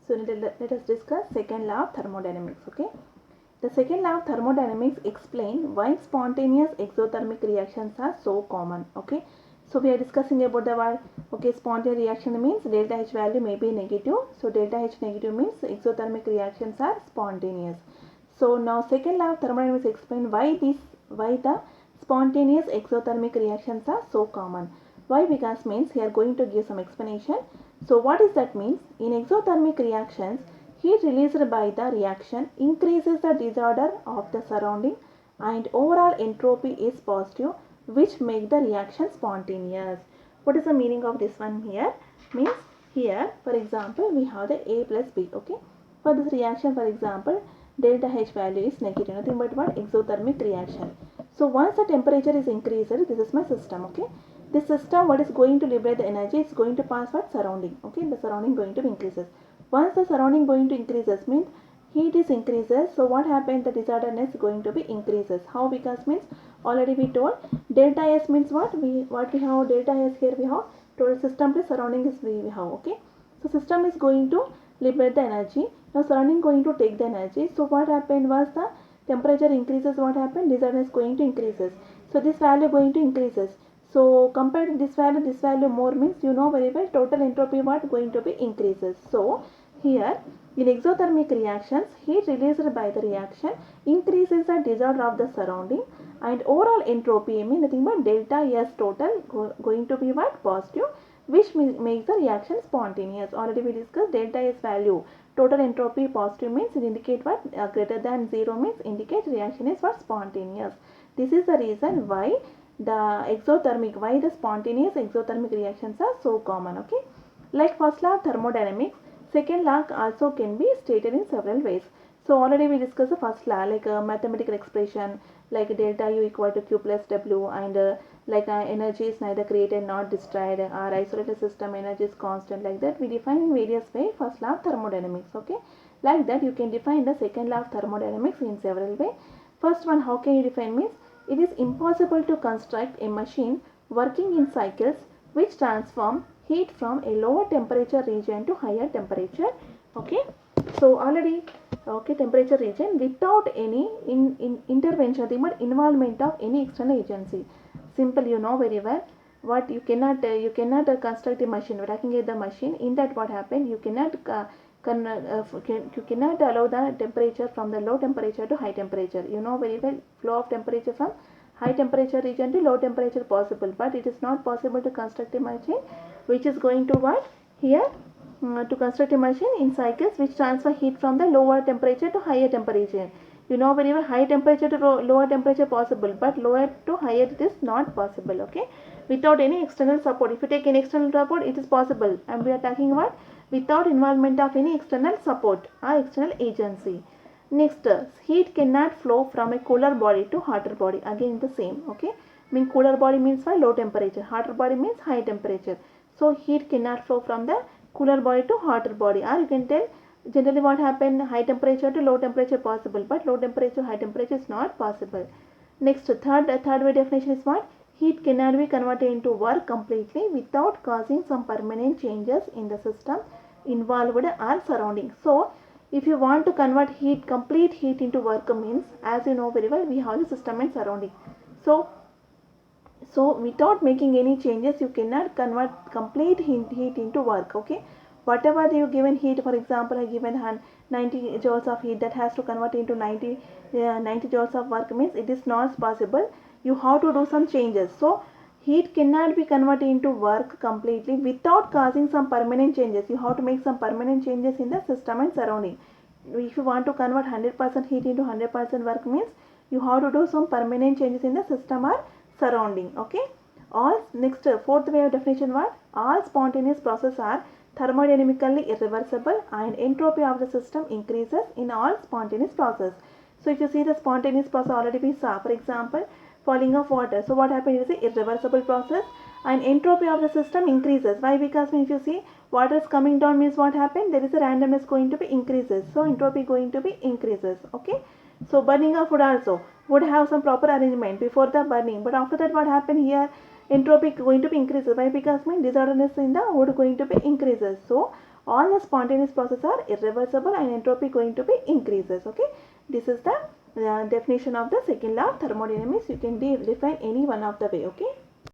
So let us discuss second law of thermodynamics. Okay, the second law of thermodynamics explain why spontaneous exothermic reactions are so common. Okay, so we are discussing about the word. Okay, spontaneous reaction means delta H value may be negative. So delta H negative means exothermic reactions are spontaneous. So now second law of thermodynamics explain why the spontaneous exothermic reactions are so common. Why? Because means here going to give some explanation. So what is that means? In exothermic reactions, heat released by the reaction increases the disorder of the surrounding and overall entropy is positive, which make the reaction spontaneous. What is the meaning of this one here? Means here for example we have the A plus B. Okay, for this reaction for example delta H value is negative, nothing but what? Exothermic reaction. So once the temperature is increased, this is my system. Okay, this system what is going to liberate the energy is going to pass what? Surrounding. Okay, the surrounding going to increases. Once the surrounding going to increases means heat is increases, so what happens? The disorderness going to be increases. How? Because means already we told delta S means what we have delta S here we have total system plus surrounding is we have. Okay, so system is going to liberate the energy. Now surrounding going to take the energy. So what happened was the temperature increases, what happened? Disorderness going to increases. So this value going to increases. So compared to this value more means you know very well total entropy what going to be increases. So here in exothermic reactions, heat released by the reaction increases the disorder of the surrounding and overall entropy mean nothing but delta S total going to be what? Positive, which makes the reaction spontaneous. Already we discussed delta S value. Total entropy positive means it indicate what? Greater than 0 means indicate reaction is what? Spontaneous. This is the reason why the spontaneous exothermic reactions are so common. Okay, like first law of thermodynamics, second law also can be stated in several ways. So already we discussed the first law like a mathematical expression like delta U equal to Q plus W, and energy is neither created nor destroyed, or isolated system energy is constant. Like that we define in various ways first law of thermodynamics. Okay, like that you can define the second law of thermodynamics in several ways. First one, how can you define means it is impossible to construct a machine working in cycles which transform heat from a lower temperature region to higher temperature. Okay, so already okay temperature region without any intervention but involvement of any external agency. Simple, you know very well what you cannot construct a machine working at the machine. In that what happened, you cannot you cannot allow the temperature from the low temperature to high temperature. You know very well flow of temperature from high temperature region to low temperature possible, but it is not possible to construct a machine which is going to what here to construct a machine in cycles which transfer heat from the lower temperature to higher temperature. You know very well high temperature to lower temperature possible, but lower to higher it is not possible. Okay, without any external support. If you take any external support it is possible, and we are talking about without involvement of any external support or external agency. Next, heat cannot flow from a cooler body to hotter body. Again the same. Okay, mean cooler body means for low temperature, hotter body means high temperature. So heat cannot flow from the cooler body to hotter body, or you can tell generally what happened, high temperature to low temperature possible, but low temperature high temperature is not possible. Next, third way definition is what? Heat cannot be converted into work completely without causing some permanent changes in the system involved or surrounding. So if you want to convert complete heat into work means, as you know very well, we have the system and surrounding. So without making any changes you cannot convert complete heat into work. Okay, whatever you given heat, for example I given 90 joules of heat, that has to convert into 90 joules of work means it is not possible. You have to do some changes. So heat cannot be converted into work completely without causing some permanent changes. You have to make some permanent changes in the system and surrounding. If you want to convert 100% heat into 100% work means you have to do some permanent changes in the system or surrounding. Okay, all next fourth way of definition what? All spontaneous processes are thermodynamically irreversible and entropy of the system increases in all spontaneous process. So if you see the spontaneous process already we saw, for example falling of water. So what happened is an irreversible process and entropy of the system increases. Why? Because if you see water is coming down means what happened, there is a randomness going to be increases, so entropy going to be increases. Okay, so burning of wood also would have some proper arrangement before the burning, but after that what happened here, entropy going to be increases. Why? Because disorderness in the wood going to be increases. So all the spontaneous processes are irreversible and entropy going to be increases. Okay, this is the definition of the second law of thermodynamics. You can define any one of the way. Okay.